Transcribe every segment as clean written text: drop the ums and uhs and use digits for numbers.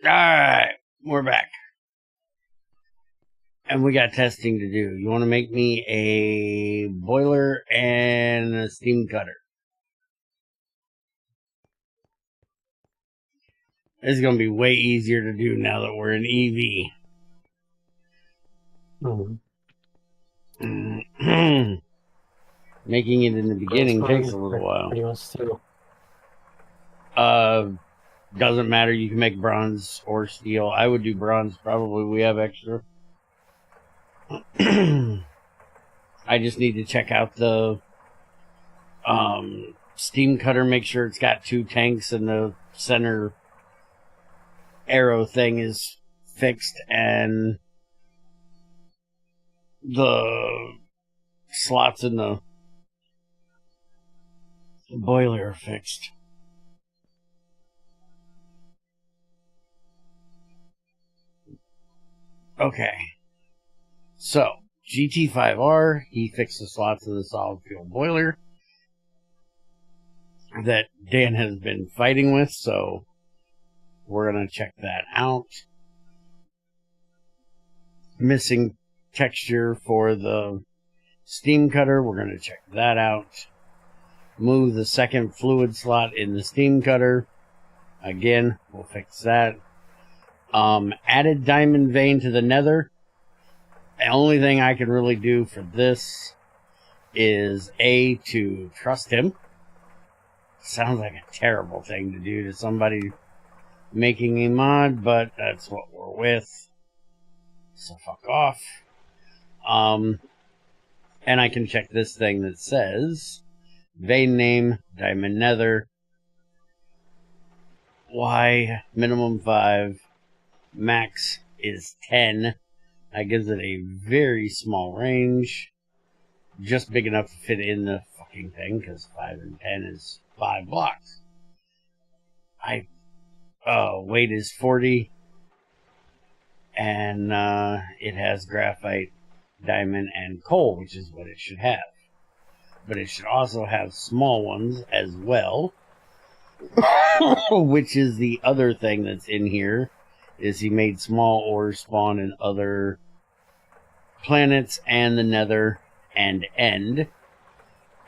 Alright, we're back. And we got testing to do. You want to make me a boiler and a steam cutter. This is going to be way easier to do now that we're in EV. Making it in the beginning takes a little while. What do you want us to do? Doesn't matter. You can make bronze or steel. I would do bronze, probably. We have extra. I just need to check out the steam cutter, make sure it's got 2 tanks and the center arrow thing is fixed and the slots in the boiler are fixed. Okay. So, GT5R, he fixed the slots of the solid fuel boiler that Dan has been fighting with, so we're going to check that out. Missing texture for the steam cutter, we're going to check that out. Move the second fluid slot in the steam cutter. Again, we'll fix that. Added diamond vein to the nether. The only thing I can really do for this is to trust him. Sounds like a terrible thing to do to somebody making a mod, but that's what we're with. So fuck off. And I can check this thing that says vein name, diamond nether, Y, minimum 5, max is 10. That gives it a very small range. Just big enough to fit in the fucking thing, because 5 and 10 is 5 blocks. Weight is 40. And it has graphite, diamond, and coal, which is what it should have. But it should also have small ones as well. Which is the other thing that's in here. Is he made small ores spawn in other planets and the nether and end.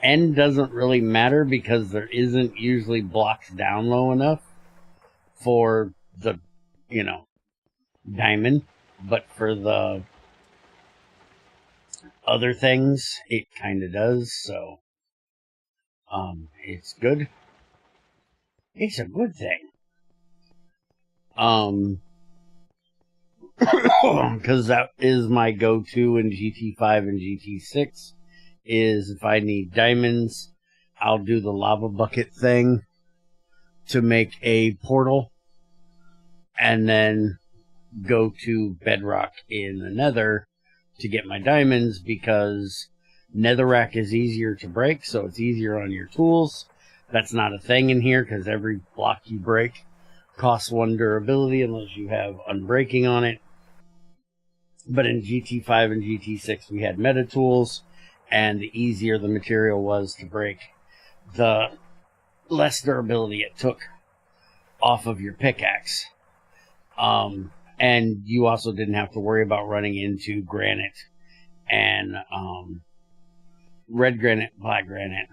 End doesn't really matter because there isn't usually blocks down low enough for the, diamond. But for the other things, it kind of does. So, it's good. It's a good thing. Because that is my go-to in GT5 and GT6, is if I need diamonds, I'll do the lava bucket thing to make a portal, and then go to bedrock in the nether to get my diamonds, because netherrack is easier to break, so it's easier on your tools. That's not a thing in here, because every block you break costs 1 durability unless you have unbreaking on it. But in GT5 and GT6 we had meta tools, and the easier the material was to break, the less durability it took off of your pickaxe. And you also didn't have to worry about running into granite and red granite, black granite,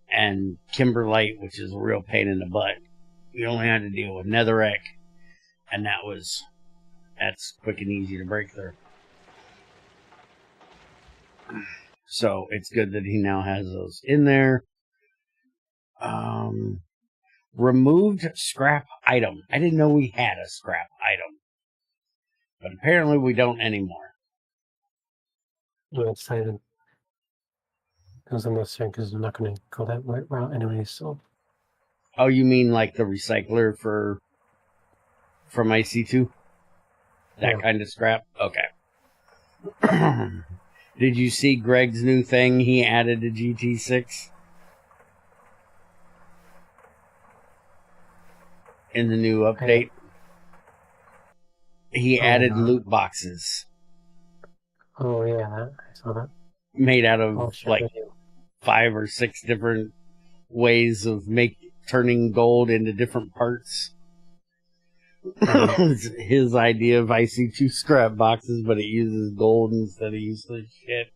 and kimberlite, which is a real pain in the butt. You only had to deal with netherrack, and that's quick and easy to break through. So it's good that he now has those in there. Removed scrap item. I didn't know we had a scrap item, but apparently we don't anymore. No, it's silent. Because I'm not saying, because I'm not going to go that route anyway, so. Oh, you mean like the recycler from IC2? That kind of scrap? Okay. Did you see Greg's new thing he added to GT6? In the new update? He added loot boxes. Oh, yeah, I saw that. Made out of, 5 or 6 different ways of turning gold into different parts. It's his idea of I see 2 scrap boxes, but it uses gold instead of useless shit.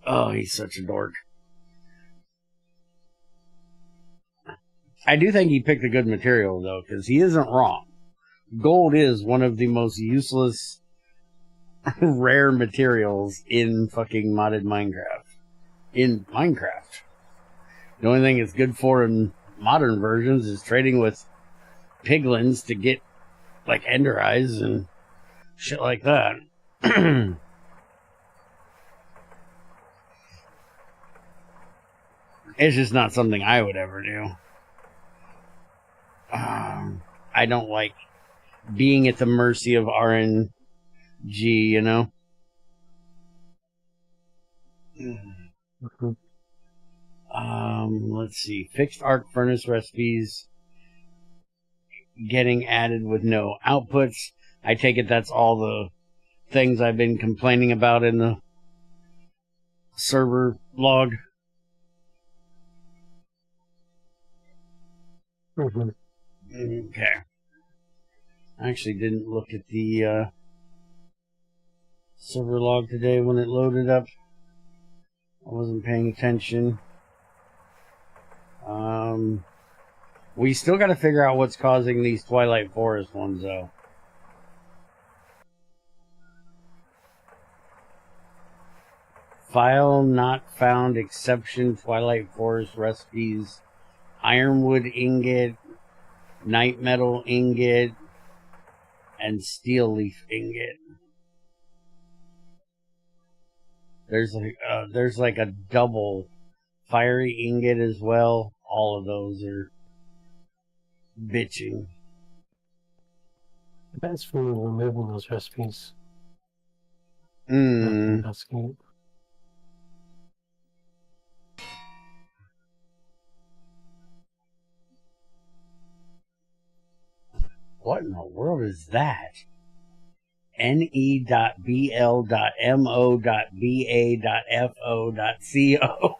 Oh, he's such a dork. I do think he picked a good material, though, because he isn't wrong. Gold is one of the most useless, rare materials in fucking modded Minecraft. In Minecraft. The only thing it's good for in modern versions is trading with piglins to get, like, ender eyes and shit like that. It's just not something I would ever do. I don't like being at the mercy of RNG, you know? Mm-hmm. Let's see. Fixed arc furnace recipes getting added with no outputs. I take it that's all the things I've been complaining about in the server log. Mm-hmm. Okay. I actually didn't look at the server log today when it loaded up. I wasn't paying attention. We still got to figure out what's causing these Twilight Forest ones, though. File not found exception Twilight Forest recipes. Ironwood ingot, night metal ingot, and steel leaf ingot. There's like a double fiery ingot as well. All of those are bitching. I bet it's from removing those recipes. Mm. What in the world is that? ne.bl.mo.ba.fo.co.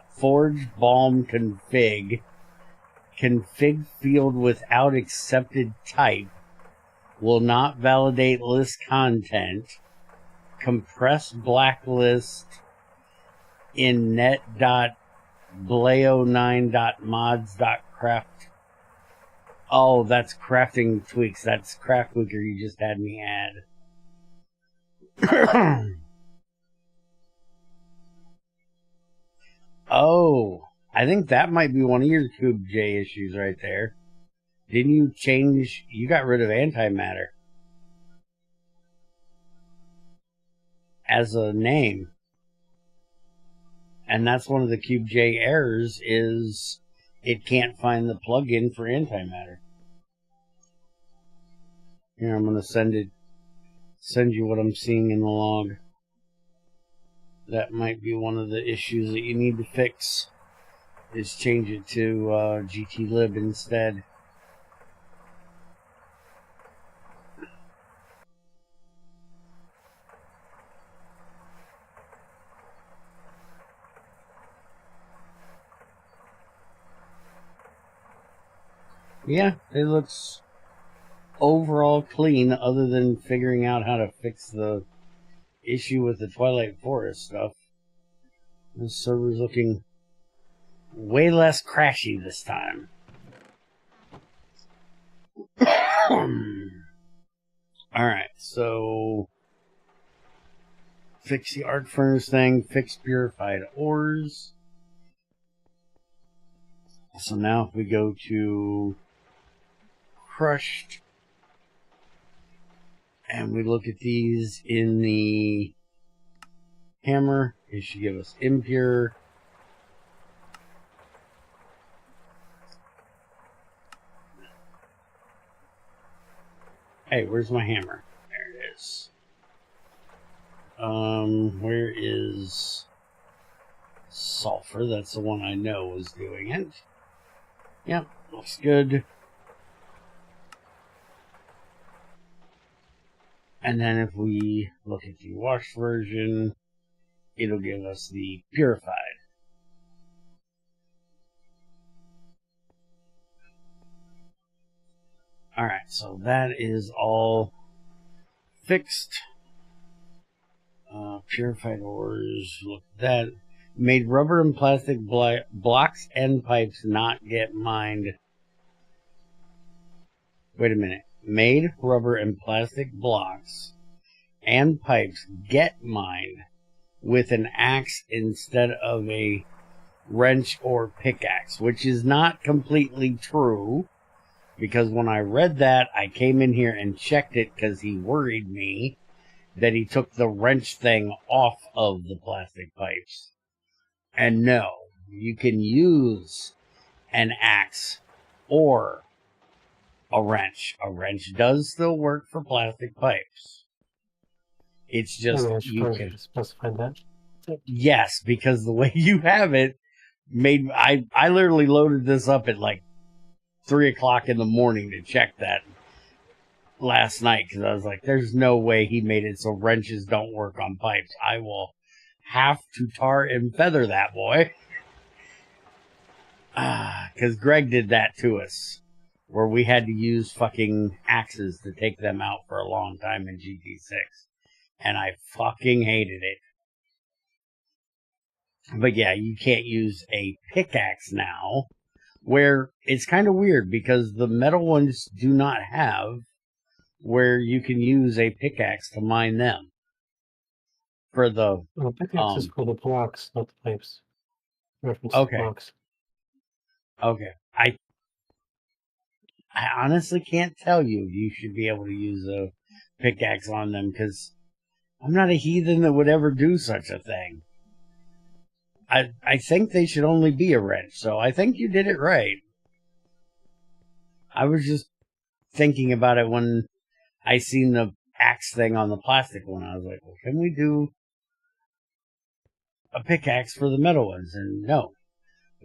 Forge balm config. Config field without accepted type. Will not validate list content. Compress blacklist in net.blao9.mods.craft. Oh, that's crafting tweaks. That's craft tweaker you just had me add. Oh, I think that might be one of your Cube J issues right there. Didn't you change? You got rid of antimatter as a name. And that's one of the Cube J errors is it can't find the plugin for antimatter. Here, I'm going to send you what I'm seeing in the log. That might be one of the issues that you need to fix, is change it to GTlib instead. Yeah, it looks overall clean other than figuring out how to fix the issue with the Twilight Forest stuff. This server's looking way less crashy this time. Alright, so fix the arc furnace thing, fix purified ores. So now if we go to crushed and we look at these in the hammer, it should give us impure. Hey, where's my hammer? There it is. Where is sulfur? That's the one I know was doing it. Yep, looks good. And then if we look at the washed version, it'll give us the purified. Alright, so that is all fixed. Purified ores, look at that. Made rubber and plastic blocks and pipes not get mined. Wait a minute. Made rubber and plastic blocks and pipes get mined with an axe instead of a wrench or pickaxe, which is not completely true, because when I read that, I came in here and checked it because he worried me that he took the wrench thing off of the plastic pipes. And no, you can use an axe or a wrench. A wrench does still work for plastic pipes. It's just you can specify that. Yes, because the way you have it made I literally loaded this up at like 3 o'clock in the morning to check that last night, because I was like, there's no way he made it so wrenches don't work on pipes. I will have to tar and feather that boy. Because Greg did that to us, where we had to use fucking axes to take them out for a long time in GT6. And I fucking hated it. But yeah, you can't use a pickaxe now, where it's kind of weird because the metal ones do not have where you can use a pickaxe to mine them. For the pickaxe is for the blocks, not the pipes. Reference okay. blocks. Okay. I honestly can't tell you if you should be able to use a pickaxe on them, because I'm not a heathen that would ever do such a thing. I think they should only be a wrench, so I think you did it right. I was just thinking about it when I seen the axe thing on the plastic one. I was like, well, can we do a pickaxe for the metal ones? And no.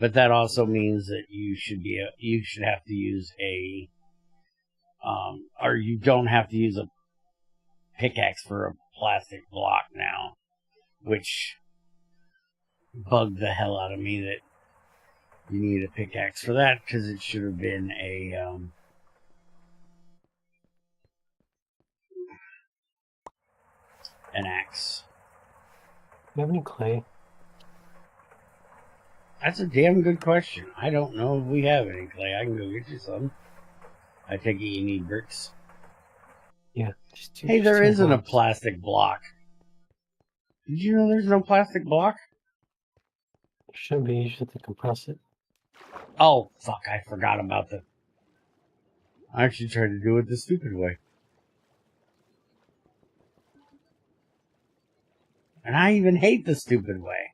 But that also means that you should have to use a or you don't have to use a pickaxe for a plastic block now, which bugged the hell out of me that you need a pickaxe for that, because it should have been an axe. Do you have any clay? That's a damn good question. I don't know if we have any clay. I can go get you some. I take it you need bricks. Yeah. Hey, there isn't a plastic block. Did you know there's no plastic block? There should be. You should have to compress it. Oh, fuck. I forgot about the... I actually tried to do it the stupid way. And I even hate the stupid way.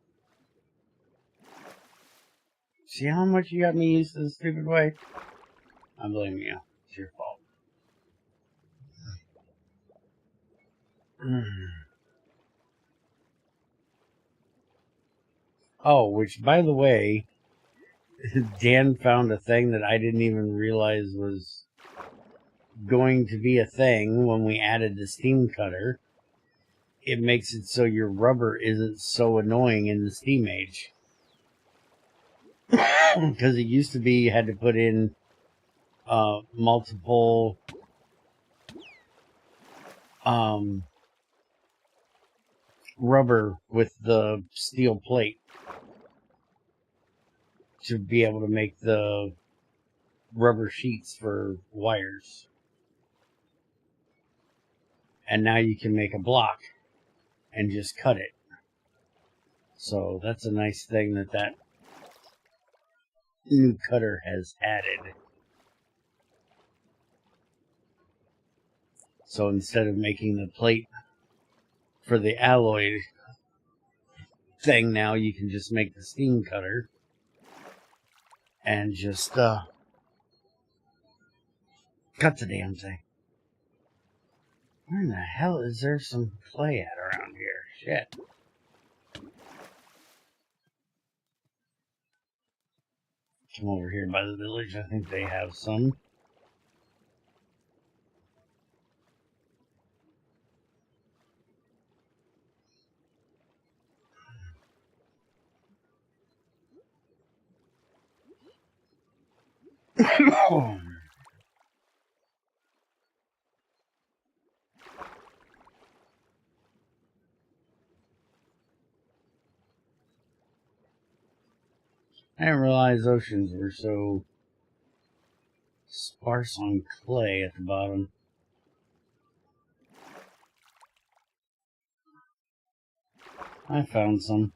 See how much you got me used to the stupid way? I'm blaming you. It's your fault. Oh, which, by the way, Dan found a thing that I didn't even realize was going to be a thing when we added the steam cutter. It makes it so your rubber isn't so annoying in the steam age. Because it used to be you had to put in multiple rubber with the steel plate to be able to make the rubber sheets for wires. And now you can make a block and just cut it. So that's a nice thing that new cutter has added. So instead of making the plate for the alloy thing, now you can just make the steam cutter and just cut the damn thing. Where in the hell is there some clay at around here? Shit. Come over here by the village. I think they have some. didn't realize oceans were so sparse on clay at the bottom. I found some.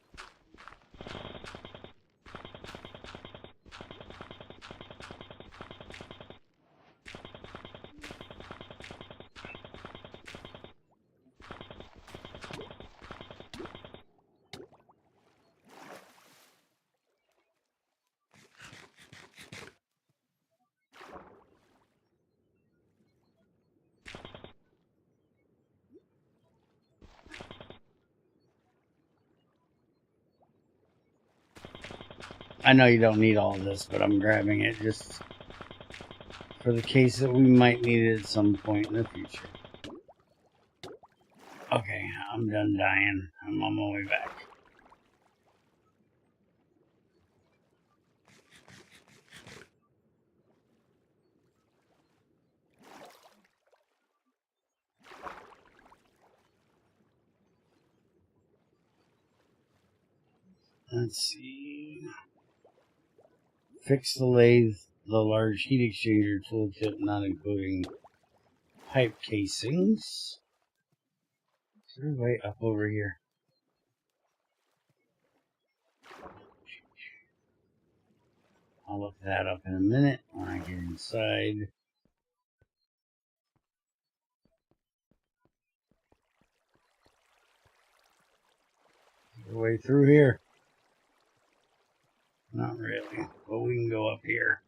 I know you don't need all of this, but I'm grabbing it just for the case that we might need it at some point in the future. Okay, I'm done dying. I'm on my way back. Let's see. Fix the lathe, the large heat exchanger tooltip, not including pipe casings. Is there a way up over here? I'll look that up in a minute when I get inside. Is there a way through here? Not really, but we can go up here.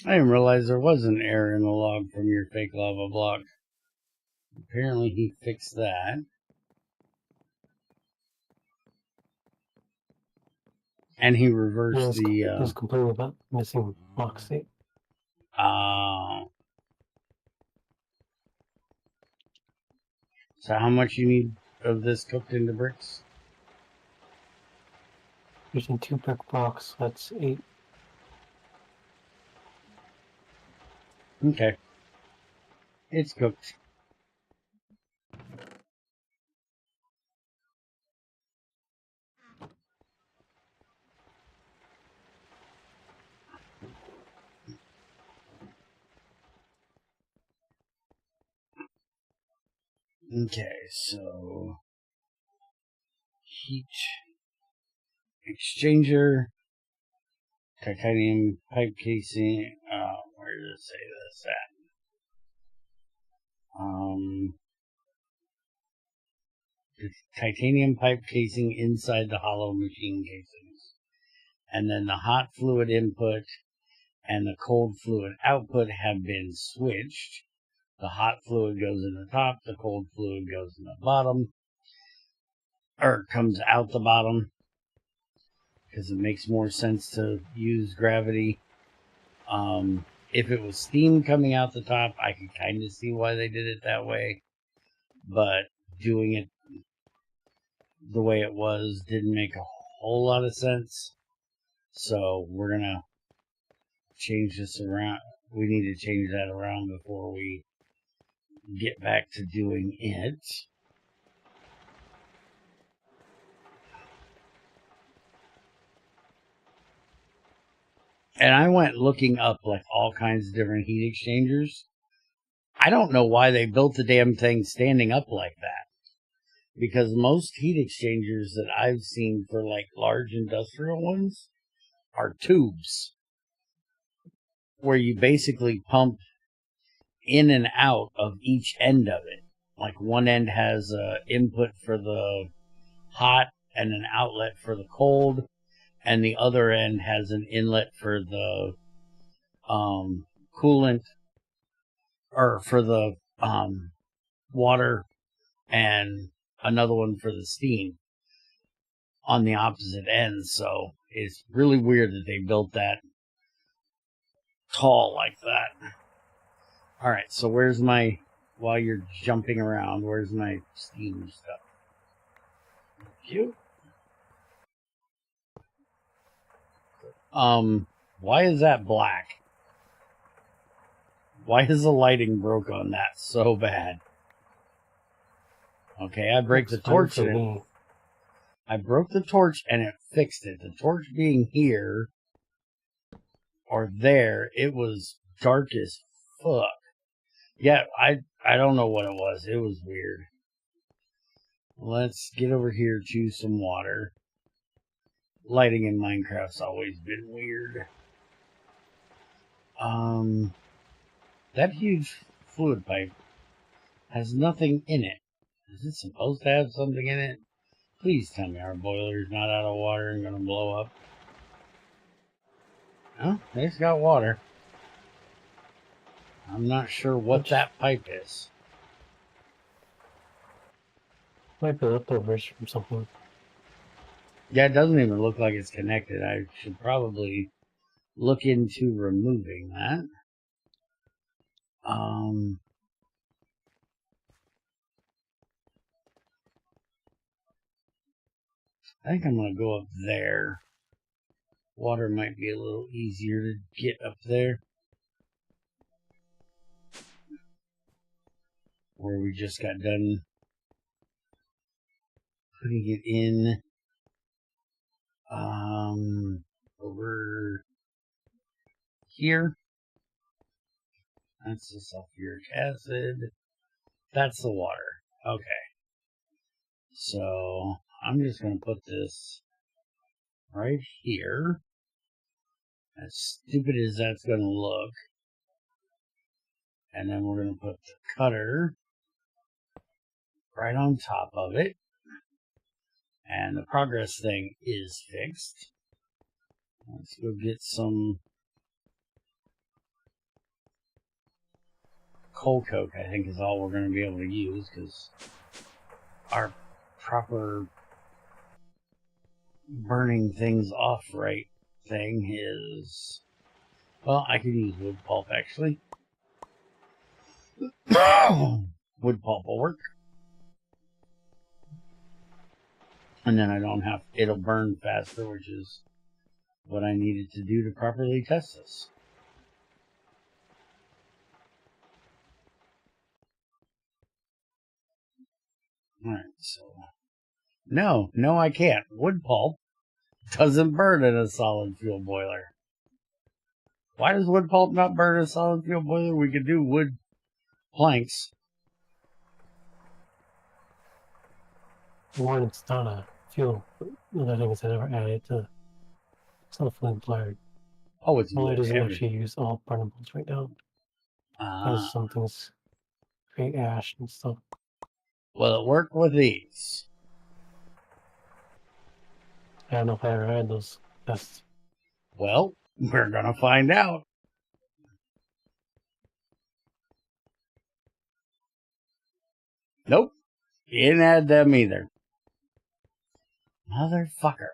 I didn't realize there was an error in the log from your fake lava block. Apparently he fixed that. And he reversed He was complaining about missing block state. So how much you need of this cooked into bricks? Using 2 brick blocks, that's 8. Okay. It's cooked. Okay, so heat exchanger, titanium pipe casing. Where does it say this at? The titanium pipe casing inside the hollow machine casings, and then the hot fluid input and the cold fluid output have been switched. The hot fluid goes in the top, the cold fluid goes in the bottom, or comes out the bottom, because it makes more sense to use gravity. If it was steam coming out the top, I could kind of see why they did it that way, but doing it the way it was didn't make a whole lot of sense. So we're gonna change this around. We need to change that around before we get back to doing it. And I went looking up like all kinds of different heat exchangers. I don't know why they built the damn thing standing up like that. Because most heat exchangers that I've seen for like large industrial ones are tubes where you basically pump in and out of each end of it. Like one end has an input for the hot and an outlet for the cold, and the other end has an inlet for the coolant or for the water, and another one for the steam on the opposite ends. So it's really weird that they built that tall like that. All right, so where's my, while you're jumping around, where's my steam stuff? Cute. Why is that black? Why is the lighting broke on that so bad? Okay, I break the torch and it, I broke the torch and it fixed it. The torch being here or there, it was dark as fuck. Yeah, I don't know what it was. It was weird. Let's get over here, choose some water. Lighting in Minecraft's always been weird. That huge fluid pipe has nothing in it. Is it supposed to have something in it? Please tell me our boiler's not out of water and gonna blow up. Oh, it's got water. I'm not sure what that pipe is. Might be leftovers from something. Yeah, it doesn't even look like it's connected. I should probably look into removing that. I think I'm going to go up there. Water might be a little easier to get up there. Where we just got done putting it in. Over here. That's the sulfuric acid. That's the water. Okay. So I'm just going to put this right here. As stupid as that's going to look. And then we're going to put the cutter right on top of it. And the progress thing is fixed. Let's go get some coal coke, I think is all we're going to be able to use, because our proper burning things off right thing is, well, I could use wood pulp actually. Wood pulp will work. And then I don't have, it'll burn faster, which is what I needed to do to properly test this. Alright, so no, I can't. Wood pulp doesn't burn in a solid fuel boiler. Why does wood pulp not burn in a solid fuel boiler? We could do wood planks. One, it's not a fuel. Another thing is I never added to. It's not fully blurred. Oh, it's Well, it doesn't heavy. actually use all burnables right now. Because some things create ash and stuff. Will it work with these? I don't know if I ever had those tests. Well, we're gonna find out. Nope. You didn't add them either. Motherfucker.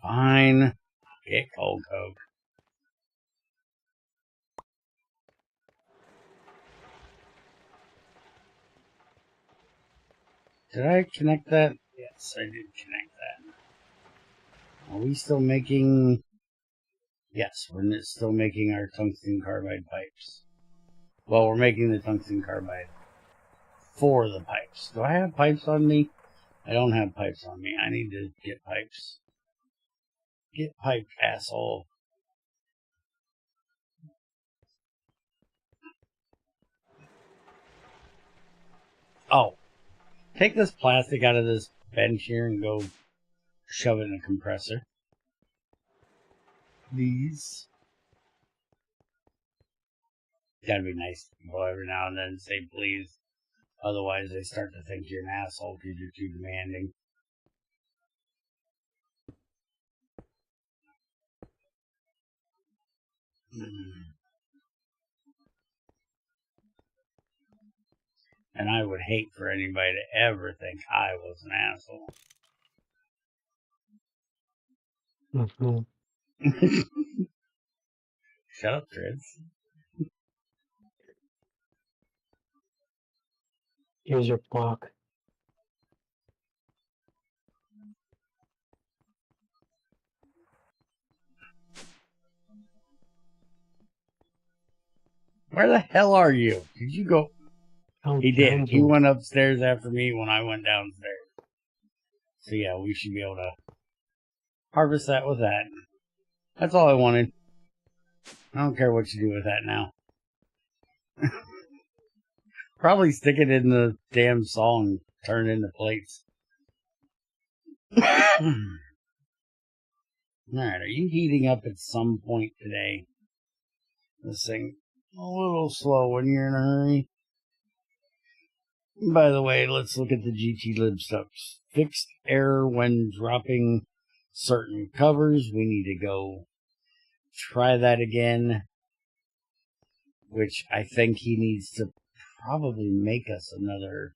Fine. Get cold coke. Did I connect that? Yes, I did connect that. Are we still making... Yes, we're still making our tungsten carbide pipes. Well, we're making the tungsten carbide for the pipes. Do I have pipes on me? I don't have pipes on me. I need to get pipes. Get piped, asshole. Oh. Take this plastic out of this bench here and go shove it in a compressor. Please. Gotta be nice to people every now and then. Say please. Otherwise, they start to think you're an asshole because you're too demanding. And I would hate for anybody to ever think I was an asshole. Mm-hmm. Shut up, Chris. Here's your block. Where the hell are you? Did you go? Oh, He did. He went upstairs after me when I went downstairs. So yeah, we should be able to harvest that with that. That's all I wanted. I don't care what you do with that now. Probably stick it in the damn saw and turn it into plates. Alright, are you heating up at some point today? This thing a little slow when you're in a hurry. By the way, let's look at the GT stuff. Fixed error when dropping certain covers. We need to go try that again. Which I think he needs to probably make us another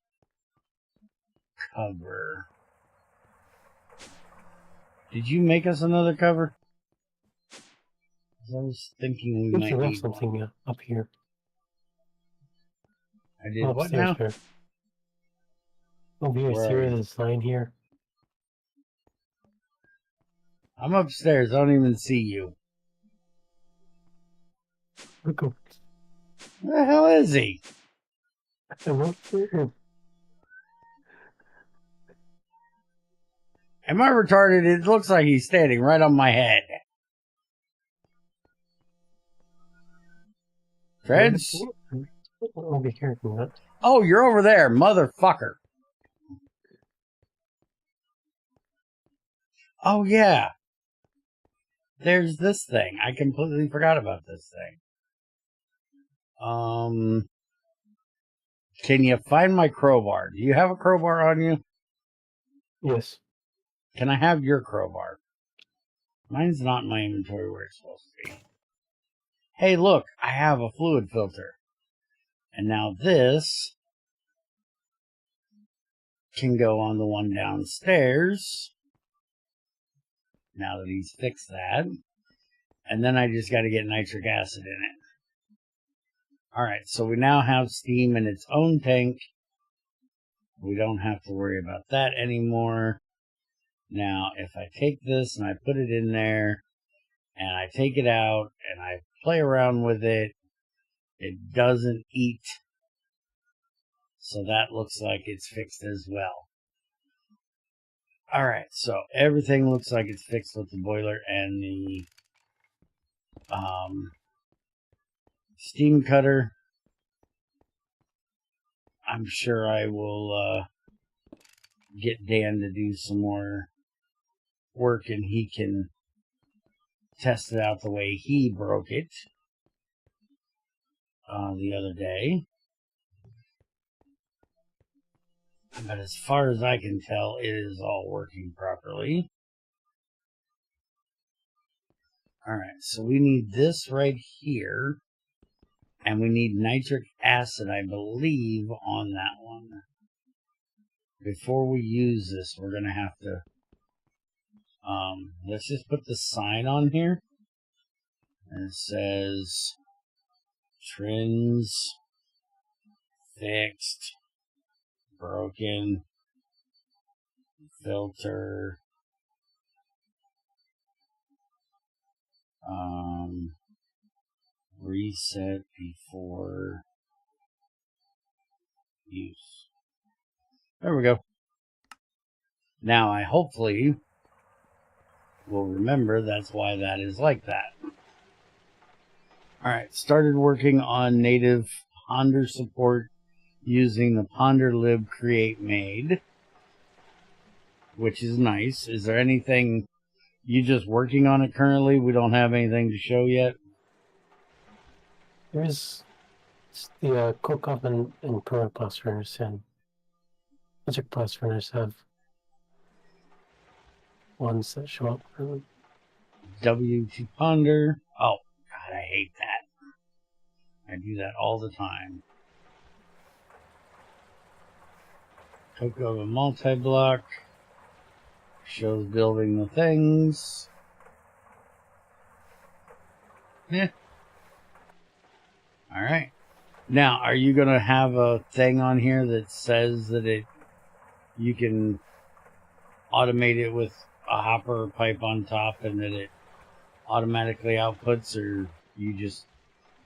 cover. Did you make us another cover? I was thinking we might have need something one. up here. I did what now? Here. Over here, see where there's a sign here? I'm upstairs. I don't even see you. Look. Where the hell is he? I'm up here. Am I retarded? It looks like he's standing right on my head. Freds? Over here, not. Oh, you're over there, motherfucker. Oh, yeah. There's this thing. I completely forgot about this thing. Can you find my crowbar? Do you have a crowbar on you? Yes. Can I have your crowbar? Mine's not in my inventory where it's supposed to be. Hey, look, I have a fluid filter. And now this can go on the one downstairs. Now that he's fixed that. And then I just got to get nitric acid in it. Alright, so we now have steam in its own tank. We don't have to worry about that anymore. Now, if I take this and I put it in there, and I take it out, and I play around with it, it doesn't eat. So that looks like it's fixed as well. Alright, so everything looks like it's fixed with the boiler and the steam cutter. I'm sure I will get Dan to do some more work and he can test it out the way he broke it the other day. But as far as I can tell, it is all working properly. Alright, so we need this right here. And we need nitric acid, I believe, on that one. Before we use this, we're going to have to... let's just put the sign on here. And it says... Trins... Fixed... Broken... Filter... reset before use. There we go. Now I hopefully will remember that's why that is like that. Alright, started working on native Ponder support using the Ponder lib create made, which is nice. Is there anything you just working on it currently? We don't have anything to show yet. There's It's the coke oven and permanent blast furnace and magic blast furnace have ones that show up for them. W2 Ponder. Oh, God, I hate that. I do that all the time. Coke oven multi-block. Shows building the things. Yeah. Alright. Now, are you going to have a thing on here that says that you can automate it with a hopper or pipe on top and that it automatically outputs, or you just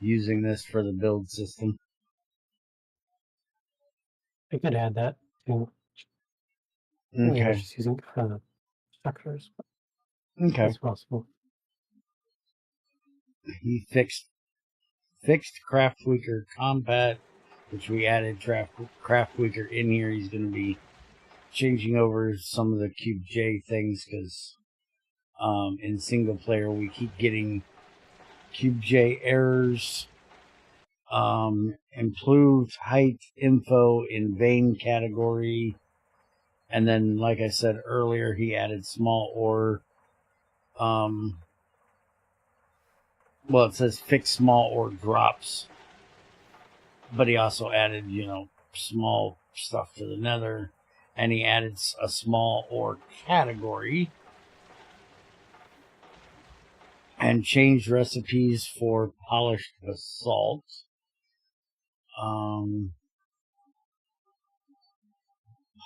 using this for the build system? I could add that too. Okay. I was just using it for the structures. Okay. It's possible. He fixed Craftweaker Combat, which we added Craftweaker in here. He's going to be changing over some of the Cube J things because in single player we keep getting Cube J errors. Improved height info in vein category. And then, like I said earlier, he added small ore. Well, it says fix small ore drops. But he also added, small stuff to the nether. And he added a small ore category. And changed recipes for polished basalt.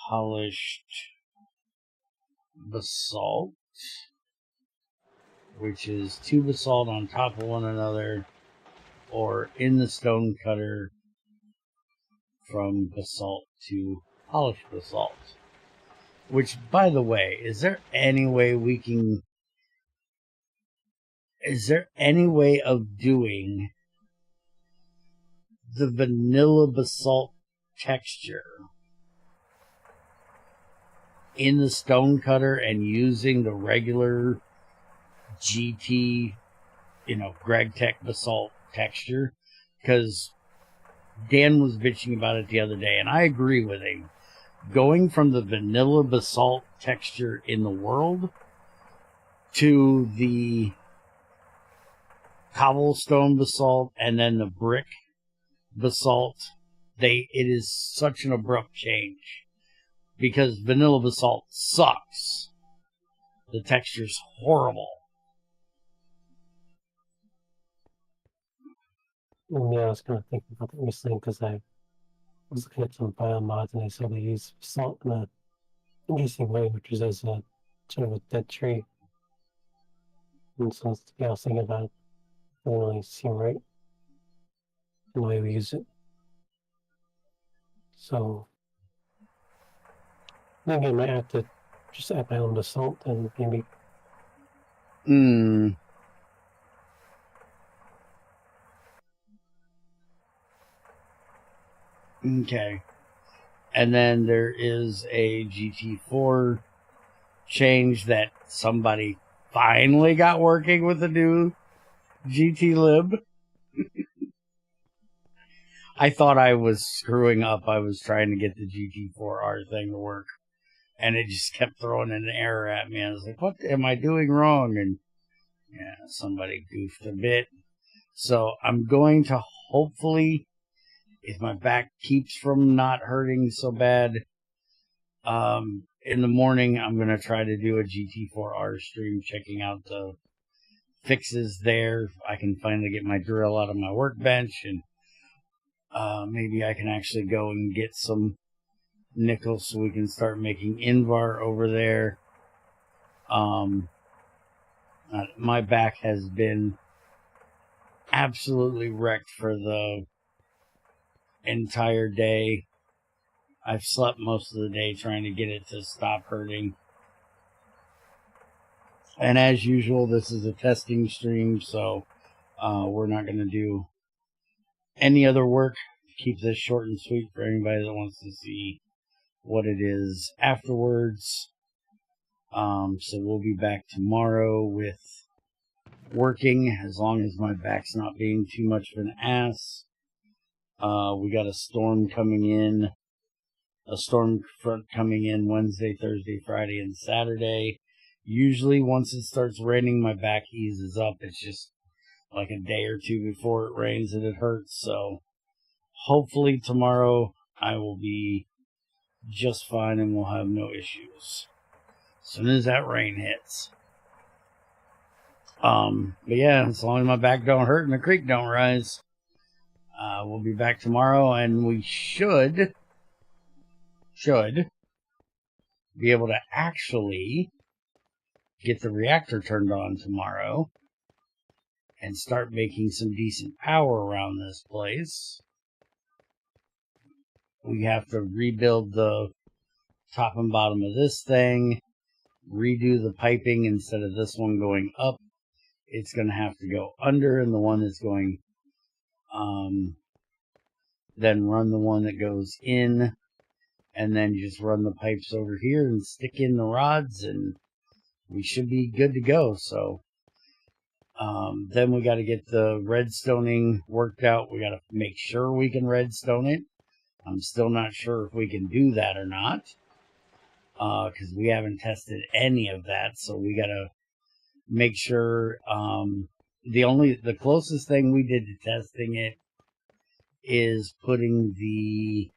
Polished basalt, which is 2 basalt on top of one another, or in the stone cutter from basalt to polished basalt. Which, by the way, is there any way of doing the vanilla basalt texture in the stone cutter and using the regular GT, GregTech basalt texture? Because Dan was bitching about it the other day, and I agree with him. Going from the vanilla basalt texture in the world to the cobblestone basalt and then the brick basalt, it is such an abrupt change. Because vanilla basalt sucks. The texture's horrible. Yeah, I was kind of thinking about that recently because I was looking at some bio mods and I saw they use salt in an interesting way, which is as a sort of a dead tree. And so I was thinking about it, it doesn't really seem right in the way we use it. So maybe I might have to just add my own basalt and maybe. Okay. And then there is a GT4 change that somebody finally got working with the new GT lib. I thought I was screwing up. I was trying to get the GT4R thing to work, and it just kept throwing an error at me. I was like, what am I doing wrong? And yeah, somebody goofed a bit. So I'm going to hopefully, if my back keeps from not hurting so bad, in the morning, I'm going to try to do a GT4R stream, checking out the fixes there. I can finally get my drill out of my workbench, and maybe I can actually go and get some nickel so we can start making Invar over there. My back has been absolutely wrecked for the entire day. I've slept most of the day trying to get it to stop hurting. And as usual, this is a testing stream, so we're not going to do any other work. Keep this short and sweet for anybody that wants to see what it is afterwards. So we'll be back tomorrow with working, as long as my back's not being too much of an ass. We got a storm coming in, a storm front coming in Wednesday, Thursday, Friday, and Saturday. Usually once it starts raining, my back eases up. It's just like a day or two before it rains and it hurts. So hopefully tomorrow I will be just fine and we'll have no issues as soon as that rain hits. But yeah, as long as my back don't hurt and the creek don't rise, we'll be back tomorrow, and we should be able to actually get the reactor turned on tomorrow and start making some decent power around this place. We have to rebuild the top and bottom of this thing, redo the piping. Instead of this one going up, it's going to have to go under, and the one that's going then run the one that goes in, and then just run the pipes over here and stick in the rods, and we should be good to go. So then we got to get the redstoning worked out. We got to make sure we can redstone it. I'm still not sure if we can do that or not, because we haven't tested any of that. So we got to make sure. The closest thing we did to testing it is putting the...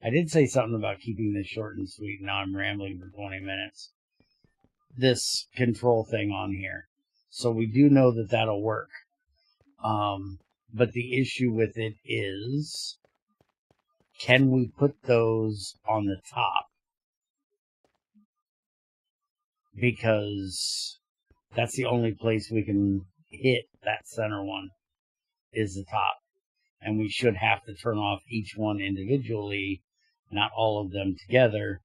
I did say something about keeping this short and sweet. Now I'm rambling for 20 minutes. This control thing on here. So we do know that that'll work. But the issue with it is, can we put those on the top? Because that's the only place we can hit that center one, is the top. And we should have to turn off each one individually, not all of them together.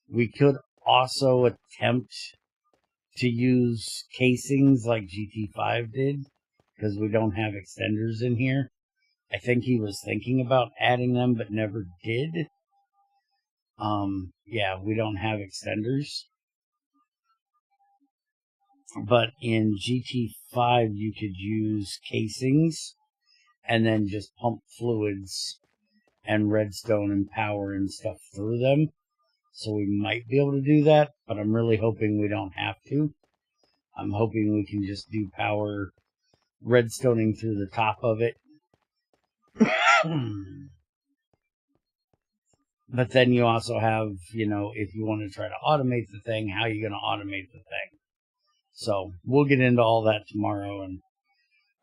We could also attempt to use casings like GT5 did, because we don't have extenders in here. I think he was thinking about adding them, but never did. Yeah, we don't have extenders. But in GT5, you could use casings and then just pump fluids and redstone and power and stuff through them. So we might be able to do that, but I'm really hoping we don't have to. I'm hoping we can just do power redstoning through the top of it. But then you also have, if you want to try to automate the thing, how are you going to automate the thing? So we'll get into all that tomorrow and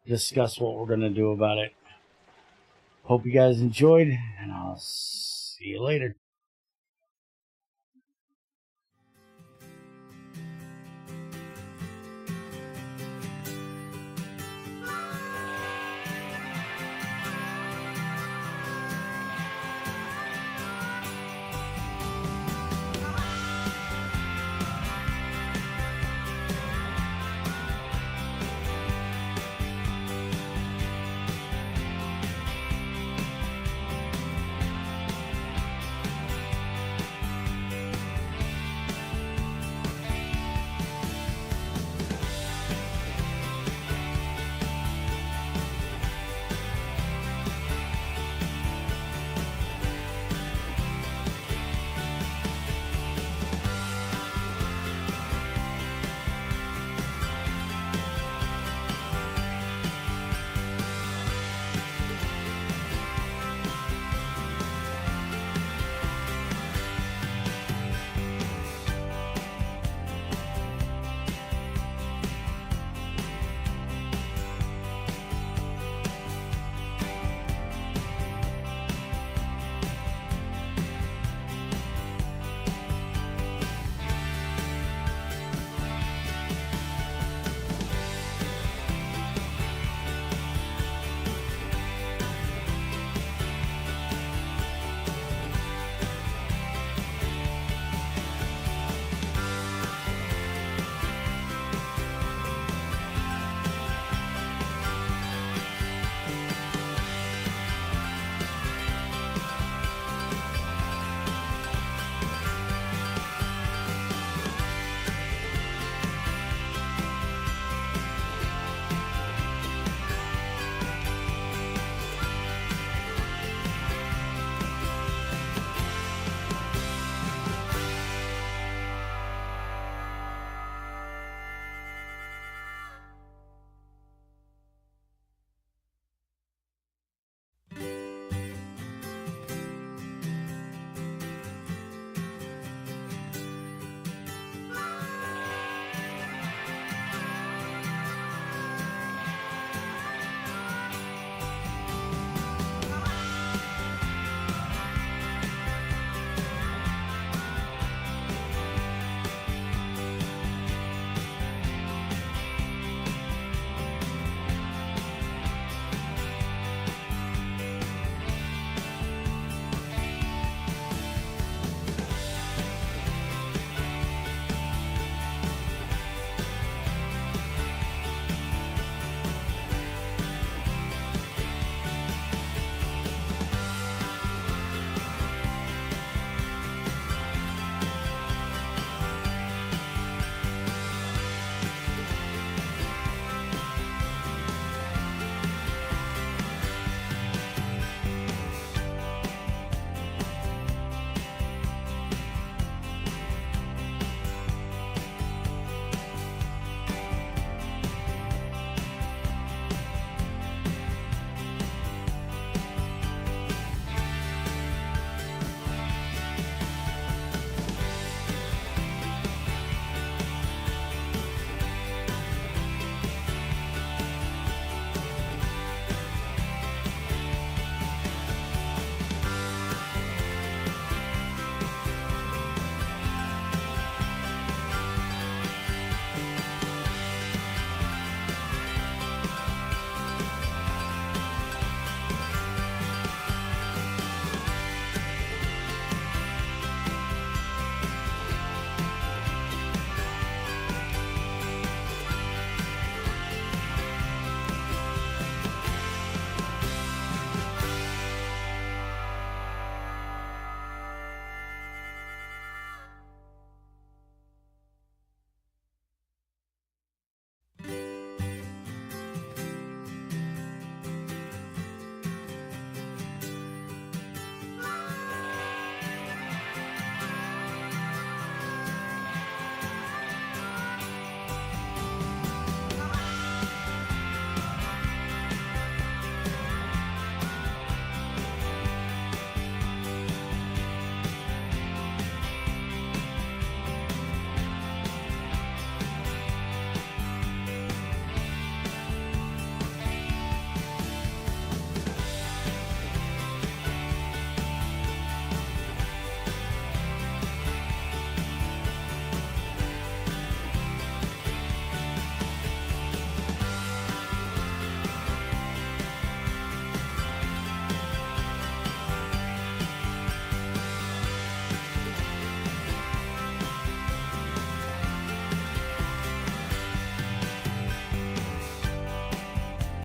discuss what we're going to do about it. Hope you guys enjoyed, and I'll see you later.